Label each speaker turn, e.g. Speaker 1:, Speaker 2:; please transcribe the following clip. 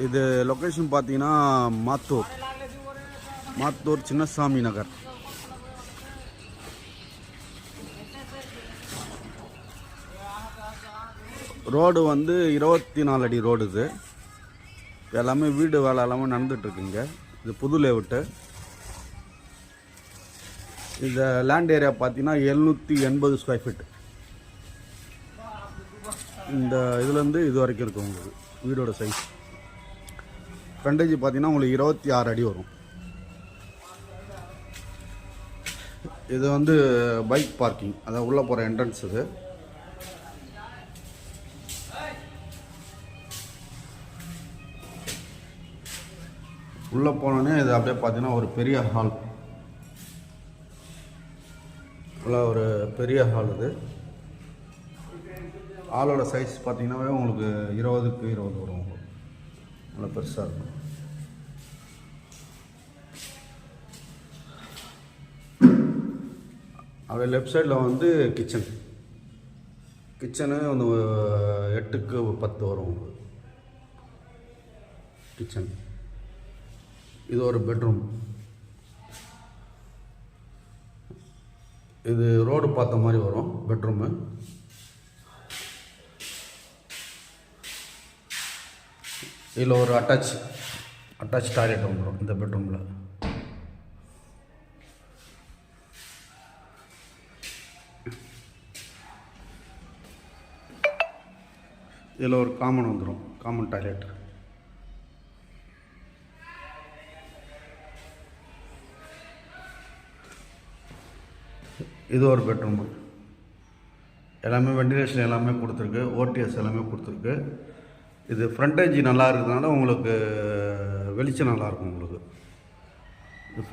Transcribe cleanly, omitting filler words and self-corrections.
Speaker 1: இது லொக்கேஷன் பார்த்தீங்கன்னா மாத்தூர் சின்னசாமி நகர். ரோடு வந்து 24 அடி ரோடு. இது எல்லாமே வீடு வேலை எல்லாமே நடந்துகிட்ருக்குங்க. இது புது லேஅவுட்டு. இந்த லேண்ட் ஏரியா பார்த்தீங்கன்னா 780 ஸ்கொயர் ஃபீட். இந்த இதுலேருந்து இது வரைக்கும் இருக்கும் உங்களுக்கு வீடோட சைஸ். ஃப்ரண்டேஜ் பார்த்தீங்கன்னா உங்களுக்கு 26 அடி வரும். இது வந்து பைக் பார்க்கிங், அதாவது உள்ளே போகிற என்ட்ரன்ஸ். இது உள்ளே போனோடனே இது அப்படியே பார்த்தீங்கன்னா ஒரு பெரிய ஹால். நல்லா ஒரு பெரிய ஹால். இது ஹாலோட சைஸ் பார்த்தீங்கன்னாவே உங்களுக்கு 20க்கு 20 வரும். நல்லா பெருசாக இருக்கும். அப்படியே லெஃப்ட் சைடில் வந்து கிச்சனு வந்து 8க்கு 10 வரும் கிச்சன். இது ஒரு பெட்ரூம். இது ரோடு பார்த்த மாதிரி வரும் பெட்ரூமு. இதில் ஒரு அட்டாச் டாய்லெட் வந்துடும் இந்த பெட்ரூமில். இதில் ஒரு காமன் வந்துடும், காமன் டாய்லெட். இது ஒரு பெட்ரூம். எல்லாமே வெண்டிலேஷன் எல்லாமே கொடுத்துருக்கு, ஓடிஎஸ் எல்லாமே கொடுத்துருக்கு. இது ஃப்ரண்டேஜ் நல்லா இருக்கிறதுனால உங்களுக்கு வெளிச்சம் நல்லாயிருக்கும் உங்களுக்கு.